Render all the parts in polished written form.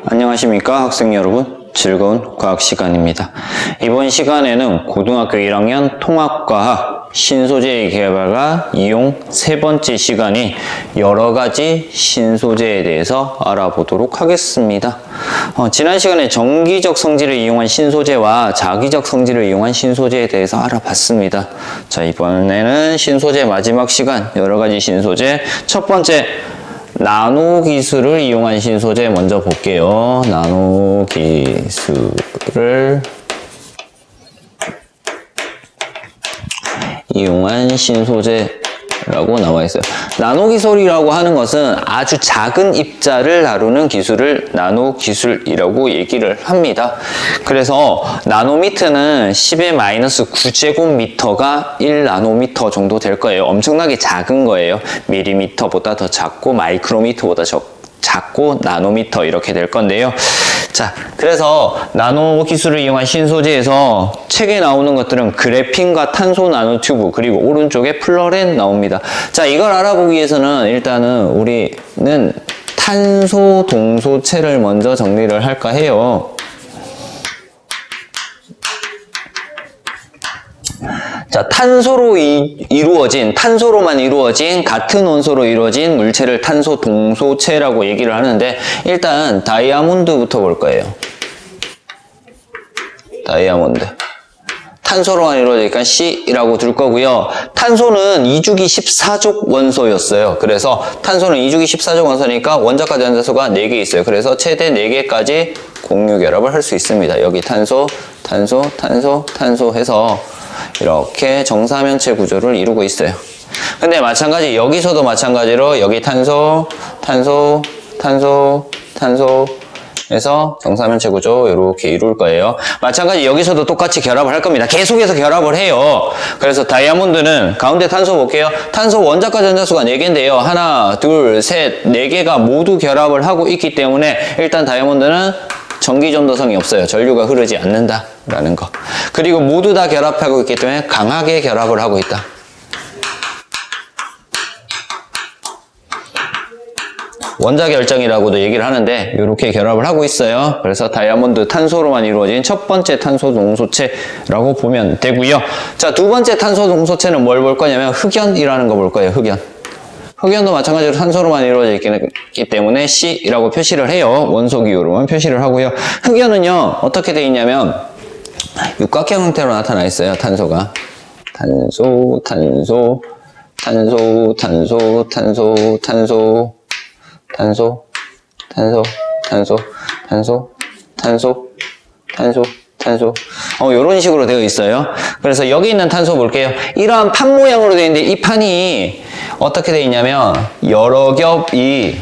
안녕하십니까 학생 여러분, 즐거운 과학 시간입니다. 이번 시간에는 고등학교 1학년 통합과학 신소재 개발과 이용 세 번째 시간이 여러가지 신소재에 대해서 알아보도록 하겠습니다. 지난 시간에 정기적 성질을 이용한 신소재와 자기적 성질을 이용한 신소재에 대해서 알아봤습니다. 자, 이번에는 신소재 마지막 시간, 여러가지 신소재 첫 번째, 나노 기술을 이용한 신소재 먼저 볼게요. 나노 기술을 이용한 신소재라고 나와 있어요. 나노 기술이라고 하는 것은 아주 작은 입자를 다루는 기술을 나노 기술이라고 얘기를 합니다. 그래서 나노미터는 10의 마이너스 9제곱미터가 1나노미터 정도 될 거예요. 엄청나게 작은 거예요. 밀리미터보다 더 작고 마이크로미터보다 작고 나노미터 이렇게 될 건데요. 자, 그래서 나노 기술을 이용한 신소재에서 책에 나오는 것들은 그래핀과 탄소 나노튜브, 그리고 오른쪽에 플러렌 나옵니다. 자, 이걸 알아보기 위해서는 일단은 우리는 탄소 동소체를 먼저 정리를 할까 해요. 자, 탄소로만 이루어진 같은 원소로 이루어진 물체를 탄소 동소체라고 얘기를 하는데, 일단 다이아몬드부터 볼 거예요. 다이아몬드. 탄소로만 이루어지니까 C라고 둘 거고요. 탄소는 2주기 14족 원소였어요. 그래서 탄소는 2주기 14족 원소니까 원자과 전자수가 4개 있어요. 그래서 최대 4개까지 공유 결합을 할 수 있습니다. 여기 탄소, 탄소, 탄소, 탄소 해서 이렇게 정사면체 구조를 이루고 있어요. 근데 마찬가지, 여기서도 마찬가지로 여기 탄소, 탄소, 탄소, 탄소 해서 정사면체 구조 이렇게 이룰 거예요. 마찬가지 여기서도 똑같이 결합을 할 겁니다. 계속해서 결합을 해요. 그래서 다이아몬드는 가운데 탄소 볼게요. 탄소 원자과 전자수가 4개인데요. 하나, 둘, 셋, 4개가 모두 결합을 하고 있기 때문에 일단 다이아몬드는 전기 전도성이 없어요. 전류가 흐르지 않는다라는 거. 그리고 모두 다 결합하고 있기 때문에 강하게 결합을 하고 있다. 원자결정이라고도 얘기를 하는데 이렇게 결합을 하고 있어요. 그래서 다이아몬드 탄소로만 이루어진 첫 번째 탄소 동소체라고 보면 되고요. 자, 두 번째 탄소 동소체는 뭘 볼 거냐면 흑연이라는 거 볼 거예요. 흑연. 흑연도 마찬가지로 탄소로만 이루어져 있기 때문에 C라고 표시를 해요. 원소 기호로만 표시를 하고요. 흑연은요, 어떻게 되어 있냐면 육각형 형태로 나타나 있어요. 탄소가. 탄소, 탄소, 탄소, 탄소, 탄소, 탄소, 탄소, 탄소, 탄소, 탄소, 탄소, 탄소, 탄소. 요런 식으로 되어 있어요. 그래서 여기 있는 탄소 볼게요. 이러한 판 모양으로 되어 있는데 이 판이 어떻게 되어 있냐면 여러 겹이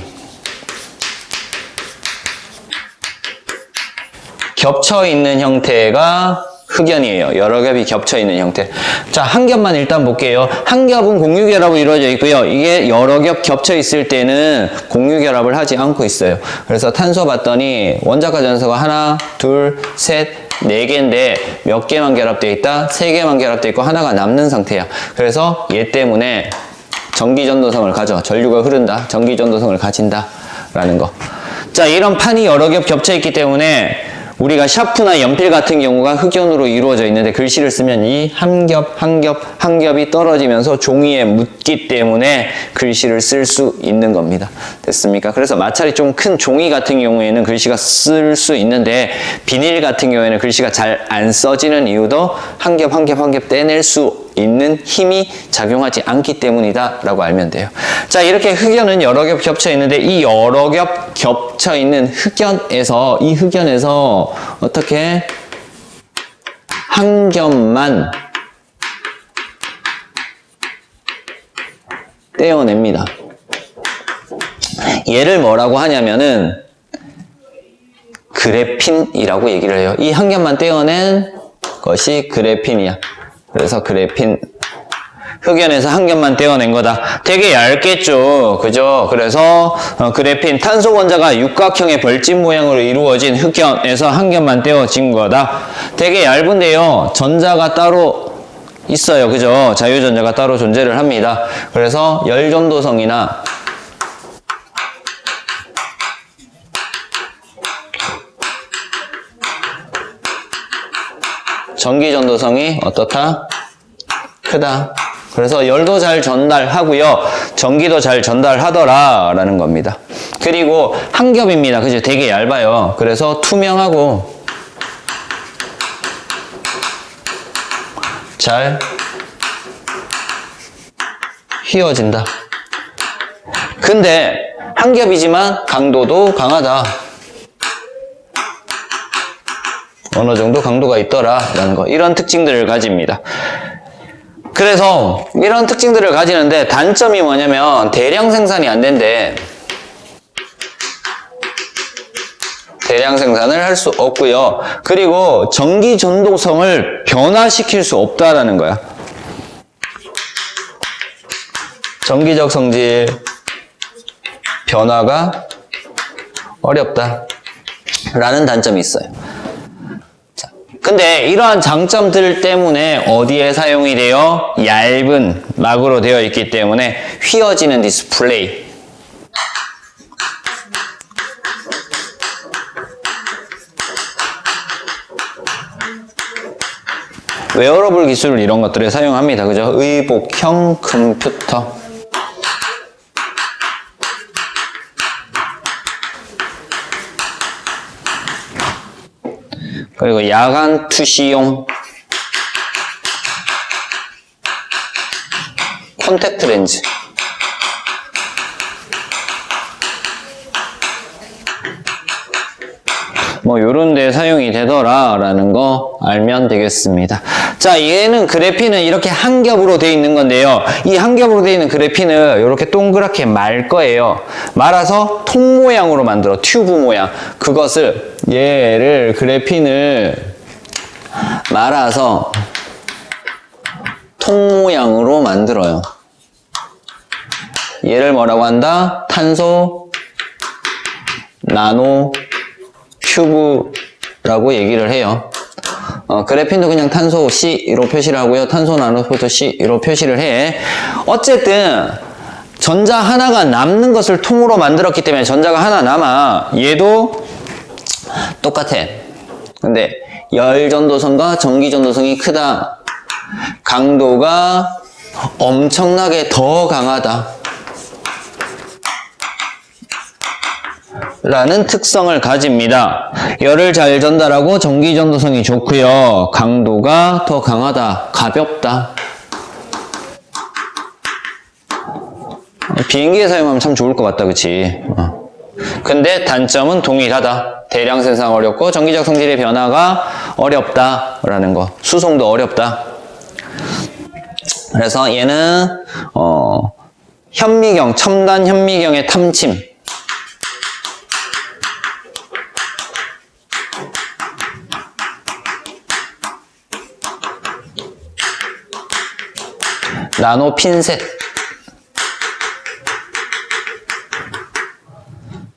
겹쳐 있는 형태가 흑연이에요. 여러 겹이 겹쳐 있는 형태. 자, 한 겹만 일단 볼게요. 한 겹은 공유 결합으로 이루어져 있고요. 이게 여러 겹 겹쳐 있을 때는 공유 결합을 하지 않고 있어요. 그래서 탄소 봤더니 원자과 전소가 하나, 둘, 셋, 4개인데 몇 개만 결합되어 있다? 3개만 결합되어 있고 하나가 남는 상태야. 그래서 얘 때문에 전기전도성을 가져. 전류가 흐른다. 전기전도성을 가진다. 라는 거. 자, 이런 판이 여러 겹 겹쳐 있기 때문에 우리가 샤프나 연필 같은 경우가 흑연으로 이루어져 있는데 글씨를 쓰면 이 한 겹, 한 겹, 한 겹이 떨어지면서 종이에 묻기 때문에 글씨를 쓸 수 있는 겁니다. 됐습니까? 그래서 마찰이 좀 큰 종이 같은 경우에는 글씨가 쓸 수 있는데 비닐 같은 경우에는 글씨가 잘 안 써지는 이유도 한 겹, 한 겹, 한 겹 떼낼 수 있는 힘이 작용하지 않기 때문이다 라고 알면 돼요. 자, 이렇게 흑연은 여러 겹 겹쳐 있는데 이 여러 겹 겹쳐 있는 흑연에서 어떻게 한 겹만 떼어냅니다. 얘를 뭐라고 하냐면은 그래핀이라고 얘기를 해요. 이 한 겹만 떼어낸 것이 그래핀이야. 그래서 그래핀, 흑연에서 한 겹만 떼어낸 거다. 되게 얇겠죠. 그죠? 그래서 그래핀, 탄소 원자가 육각형의 벌집 모양으로 이루어진 흑연에서 한 겹만 떼어진 거다. 되게 얇은데요. 전자가 따로 있어요. 그죠? 자유전자가 따로 존재를 합니다. 그래서 열전도성이나 전기 전도성이 어떻다? 크다. 그래서 열도 잘 전달하고요. 전기도 잘 전달하더라 라는 겁니다. 그리고 한 겹입니다. 그죠? 되게 얇아요. 그래서 투명하고 잘 휘어진다. 근데 한 겹이지만 강도도 강하다. 어느 정도 강도가 있더라 라는 거. 이런 특징들을 가집니다. 그래서 이런 특징들을 가지는데 단점이 뭐냐면 대량 생산이 안 된대. 대량 생산을 할 수 없고요. 그리고 전기 전도성을 변화시킬 수 없다라는 거야. 전기적 성질 변화가 어렵다 라는 단점이 있어요. 자, 근데 이러한 장점들 때문에 어디에 사용이 돼요? 얇은 막으로 되어 있기 때문에 휘어지는 디스플레이, 웨어러블 기술을 이런 것들에 사용합니다. 그죠? 의복형 컴퓨터. 그리고 야간 투시용 콘택트 렌즈. 뭐 요런 데 사용이 되더라라는 거 알면 되겠습니다. 자, 얘는 그래핀은 이렇게 한 겹으로 되어 있는 건데요. 이 한 겹으로 되어 있는 그래핀을 이렇게 동그랗게 말 거예요. 말아서 통 모양으로 만들어. 튜브 모양. 그것을 얘를 그래핀을 말아서 통 모양으로 만들어요. 얘를 뭐라고 한다? 탄소 나노 큐브라고 얘기를 해요. 그래핀도 그냥 탄소 C로 표시를 하고요. 탄소 나노포도 C로 표시를 해. 어쨌든 전자 하나가 남는 것을 통으로 만들었기 때문에 전자가 하나 남아. 얘도 똑같아. 근데 열 전도성과 전기 전도성이 크다. 강도가 엄청나게 더 강하다. 라는 특성을 가집니다. 열을 잘 전달하고 전기 전도성이 좋고요. 강도가 더 강하다. 가볍다. 비행기에 사용하면 참 좋을 것 같다. 그치? 근데 단점은 동일하다. 대량 생산 어렵고 전기적 성질의 변화가 어렵다 라는 거. 수송도 어렵다. 그래서 얘는 현미경, 첨단 현미경의 탐침, 나노 핀셋,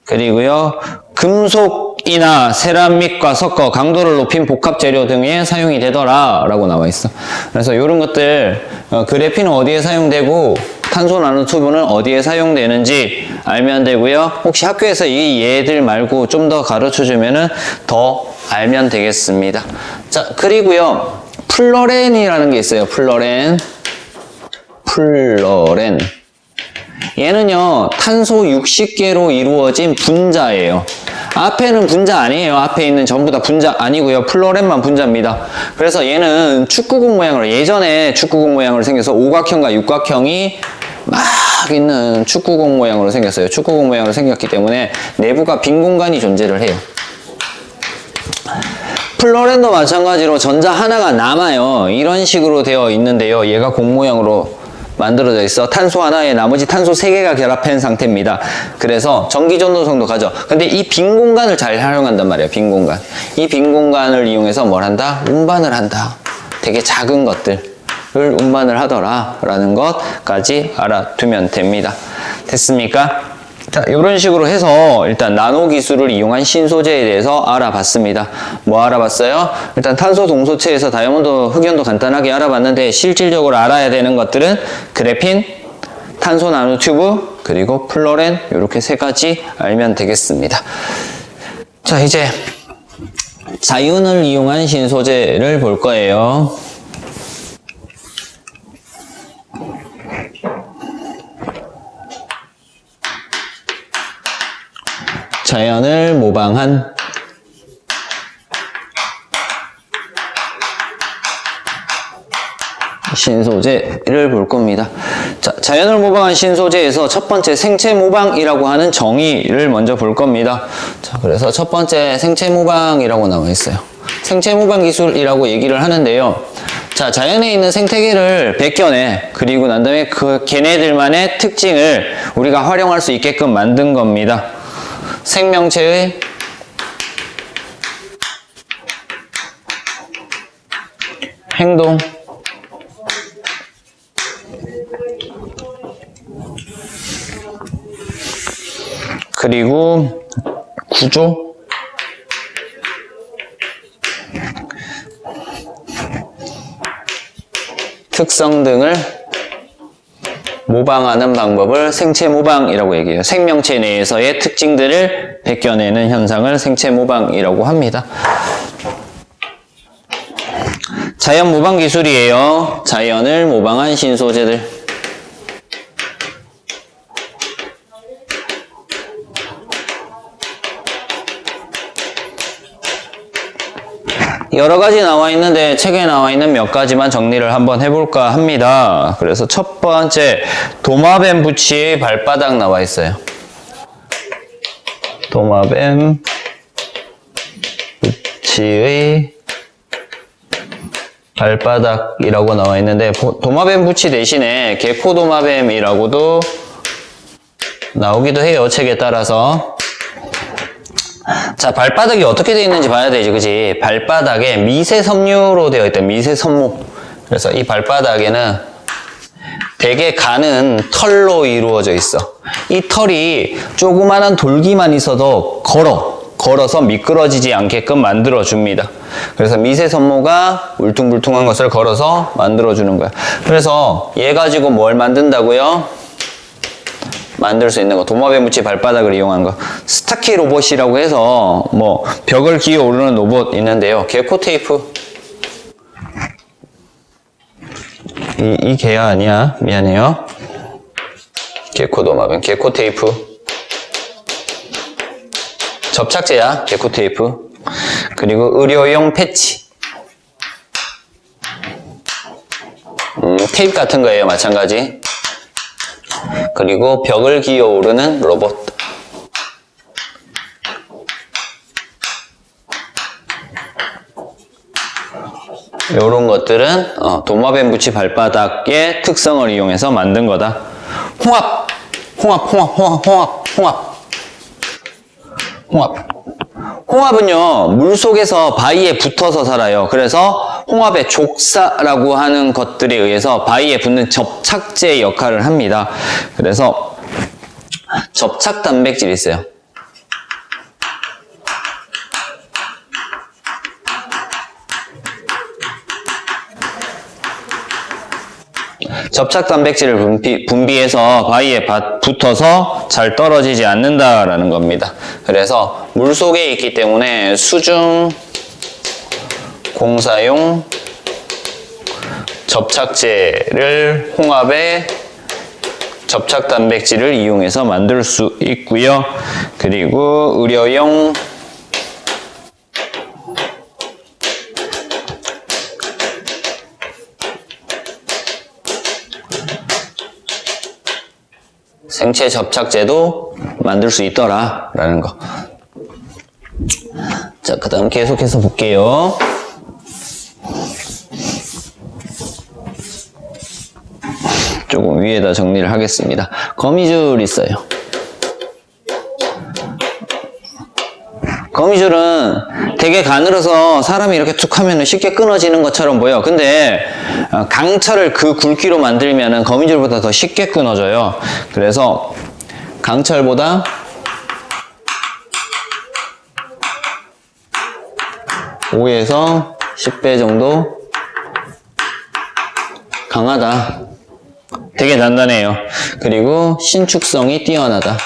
그리고요 금속이나 세라믹과 섞어 강도를 높인 복합 재료 등에 사용이 되더라 라고 나와 있어. 그래서 이런 것들 그래핀은 어디에 사용되고 탄소 나노 튜브는 어디에 사용되는지 알면 되고요. 혹시 학교에서 이 얘들 말고 좀 더 가르쳐 주면은 더 알면 되겠습니다. 자, 그리고요 플러렌이라는 게 있어요. 플러렌. 얘는요 탄소 60개로 이루어진 분자예요. 앞에는 분자 아니에요. 앞에 있는 전부 다 분자 아니고요. 플러렌만 분자입니다. 그래서 얘는 축구공 모양으로, 예전에 축구공 모양으로 생겨서 오각형과 육각형이 막 있는 축구공 모양으로 생겼어요. 축구공 모양으로 생겼기 때문에 내부가 빈 공간이 존재를 해요. 플러렌도 마찬가지로 전자 하나가 남아요. 이런 식으로 되어 있는데요. 얘가 공 모양으로 만들어져 있어. 탄소 하나에 나머지 탄소 3개가 결합한 상태입니다. 그래서 전기 전도성도 가져. 근데 이 빈 공간을 잘 활용한단 말이에요. 빈 공간. 이 빈 공간을 이용해서 뭘 한다? 운반을 한다. 되게 작은 것들을 운반을 하더라 라는 것까지 알아두면 됩니다. 됐습니까? 자, 이런 식으로 해서 일단 나노 기술을 이용한 신소재에 대해서 알아봤습니다. 뭐 알아봤어요? 일단 탄소 동소체에서 다이아몬드 흑연도 간단하게 알아봤는데 실질적으로 알아야 되는 것들은 그래핀, 탄소 나노 튜브, 그리고 플러렌, 이렇게 3가지 알면 되겠습니다. 자, 이제 자연을 이용한 신소재를 볼 거예요. 자연을 모방한 신소재를 볼 겁니다. 자, 자연을 모방한 신소재에서 첫 번째 생체 모방이라고 하는 정의를 먼저 볼 겁니다. 자, 그래서 첫 번째 생체 모방이라고 나와 있어요. 생체 모방 기술이라고 얘기를 하는데요. 자, 자연에 있는 생태계를 베껴내, 그리고 난 다음에 그 걔네들만의 특징을 우리가 활용할 수 있게끔 만든 겁니다. 생명체의 행동, 그리고 구조, 특성 등을 모방하는 방법을 생체 모방이라고 얘기해요. 생명체 내에서의 특징들을 베껴내는 현상을 생체 모방이라고 합니다. 자연 모방 기술이에요. 자연을 모방한 신소재들. 여러 가지 나와 있는데 책에 나와 있는 몇 가지만 정리를 한번 해볼까 합니다. 그래서 첫 번째, 도마뱀 부치의 발바닥 나와 있어요. 도마뱀 부치의 발바닥이라고 나와 있는데, 도마뱀 부치 대신에 개코도마뱀이라고도 나오기도 해요. 책에 따라서. 자, 발바닥이 어떻게 되어 있는지 봐야 되지, 그지? 발바닥에 미세 섬유로 되어 있다. 미세 섬유. 그래서 이 발바닥에는 되게 가는 털로 이루어져 있어. 이 털이 조그마한 돌기만 있어도 걸어서 미끄러지지 않게끔 만들어줍니다. 그래서 미세 섬유가 울퉁불퉁한 것을 걸어서 만들어주는 거야. 그래서 얘 가지고 뭘 만든다고요? 만들 수 있는 거, 도마뱀 부치 발바닥을 이용한 거. 스타키 로봇이라고 해서 뭐 벽을 기어 오르는 로봇 있는데요. 개코 테이프. 이 개야 아니야. 미안해요. 개코 도마뱀, 개코 테이프. 접착제야, 개코 테이프. 그리고 의료용 패치. 테이프 같은 거예요, 마찬가지. 그리고 벽을 기어오르는 로봇. 이런 것들은 도마뱀 부치 발바닥의 특성을 이용해서 만든 거다. 홍합은요, 물속에서 바위에 붙어서 살아요. 그래서 홍합의 족사라고 하는 것들에 의해서 바위에 붙는 접착제 역할을 합니다. 그래서 접착 단백질이 있어요. 접착 단백질을 분비해서 바위에 붙어서 잘 떨어지지 않는다라는 겁니다. 그래서 물속에 있기 때문에 수중 공사용 접착제를 홍합의 접착 단백질을 이용해서 만들 수 있고요. 그리고 의료용 생체 접착제도 만들 수 있더라 라는 거. 자, 그 다음 계속해서 볼게요. 조금 위에다 정리를 하겠습니다. 거미줄 있어요. 거미줄은 되게 가늘어서 사람이 이렇게 툭 하면 쉽게 끊어지는 것처럼 보여. 근데 강철을 그 굵기로 만들면 거미줄보다 더 쉽게 끊어져요. 그래서 강철보다 5에서 10배 정도 강하다. 되게 단단해요. 그리고 신축성이 뛰어나다.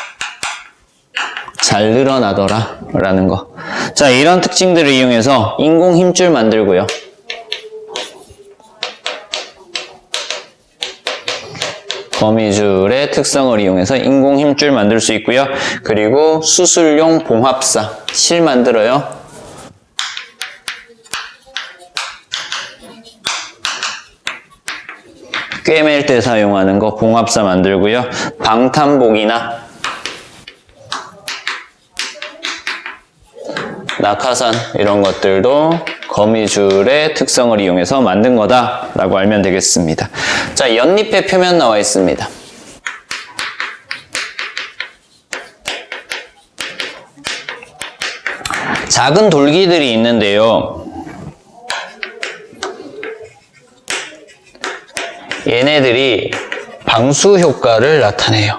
잘 늘어나더라 라는 거. 자, 이런 특징들을 이용해서 인공 힘줄 만들고요. 거미줄의 특성을 이용해서 인공 힘줄 만들 수 있고요. 그리고 수술용 봉합사, 실 만들어요. 꿰맬 때 사용하는 거 봉합사 만들고요. 방탄복이나 낙하산 이런 것들도 거미줄의 특성을 이용해서 만든 거다라고 알면 되겠습니다. 자, 연잎의 표면 나와 있습니다. 작은 돌기들이 있는데요. 얘네들이 방수 효과를 나타내요.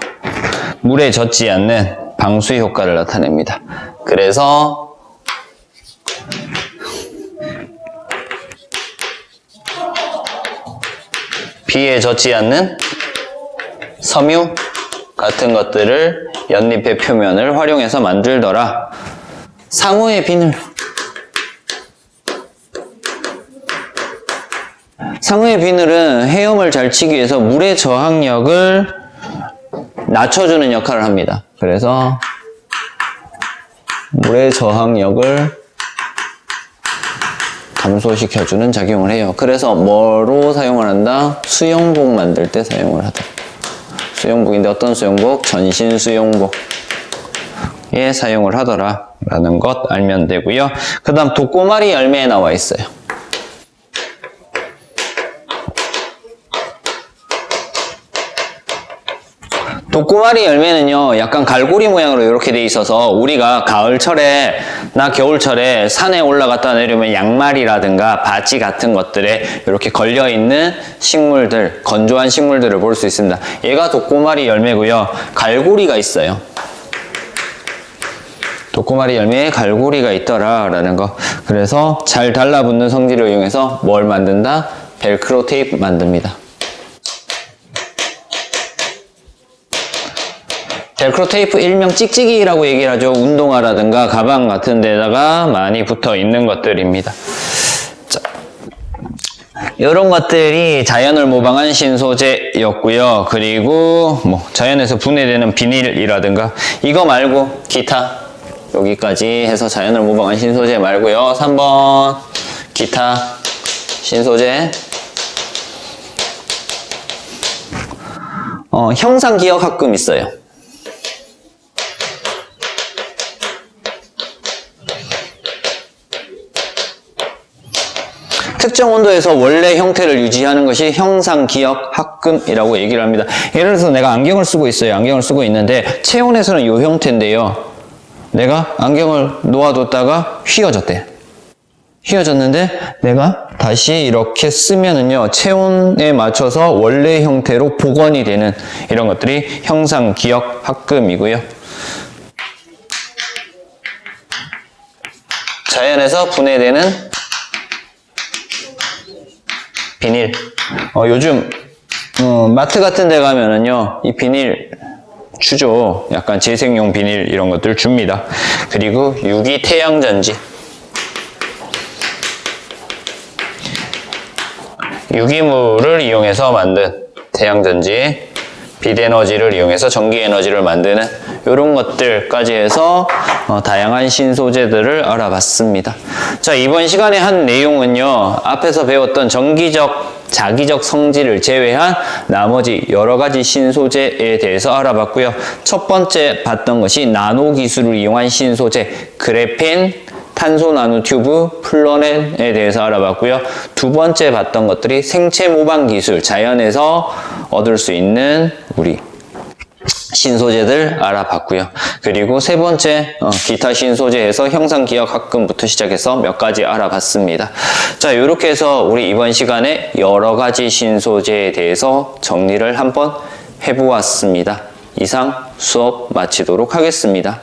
물에 젖지 않는 방수 효과를 나타냅니다. 그래서 비에 젖지 않는 섬유 같은 것들을 연잎의 표면을 활용해서 만들더라. 상어의 비늘. 상어의 비늘은 헤엄을 잘 치기 위해서 물의 저항력을 낮춰주는 역할을 합니다. 그래서 물의 저항력을 감소시켜주는 작용을 해요. 그래서 뭐로 사용을 한다? 수영복 만들 때 사용을 하다. 수영복인데 어떤 수영복? 전신 수영복에 사용을 하더라 라는 것 알면 되고요. 그 다음 독고마리 열매에 나와 있어요. 독고마리 열매는요, 약간 갈고리 모양으로 이렇게 돼 있어서 우리가 가을철에나 겨울철에 산에 올라갔다 내려오면 양말이라든가 바지 같은 것들에 이렇게 걸려있는 식물들, 건조한 식물들을 볼 수 있습니다. 얘가 독고마리 열매고요. 갈고리가 있어요. 독고마리 열매에 갈고리가 있더라라는 거. 그래서 잘 달라붙는 성질을 이용해서 뭘 만든다? 벨크로 테이프 만듭니다. 벨크로 테이프 일명 찍찍이라고 얘기를 하죠. 운동화라든가 가방 같은 데다가 많이 붙어 있는 것들입니다. 자, 이런 것들이 자연을 모방한 신소재였고요. 그리고 뭐 자연에서 분해되는 비닐이라든가 이거 말고 기타 여기까지 해서 자연을 모방한 신소재 말고요. 3번 기타 신소재 형상기억합금 있어요. 특정 온도에서 원래 형태를 유지하는 것이 형상기억합금이라고 얘기를 합니다. 예를 들어서 내가 안경을 쓰고 있어요. 안경을 쓰고 있는데 체온에서는 이 형태인데요. 내가 안경을 놓아뒀다가 휘어졌대. 휘어졌는데 내가 다시 이렇게 쓰면은요, 체온에 맞춰서 원래 형태로 복원이 되는 이런 것들이 형상기억합금이고요. 자연에서 분해되는 비닐. 요즘 마트 같은 데 가면은요, 이 비닐 주죠. 약간 재생용 비닐 이런 것들 줍니다. 그리고 유기 태양전지. 유기물을 이용해서 만든 태양전지, 빛에너지를 이용해서 전기에너지를 만드는 이런 것들까지 해서 다양한 신소재들을 알아봤습니다. 자, 이번 시간에 한 내용은요, 앞에서 배웠던 전기적, 자기적 성질을 제외한 나머지 여러 가지 신소재에 대해서 알아봤고요. 첫 번째 봤던 것이 나노 기술을 이용한 신소재, 그래펜, 탄소 나노튜브, 플로렌에 대해서 알아봤고요. 두 번째 봤던 것들이 생체 모방 기술, 자연에서 얻을 수 있는 우리 신소재들 알아봤고요. 그리고 세 번째 기타 신소재에서 형상기억합금부터 시작해서 몇 가지 알아봤습니다. 자, 이렇게 해서 우리 이번 시간에 여러 가지 신소재에 대해서 정리를 한번 해보았습니다. 이상 수업 마치도록 하겠습니다.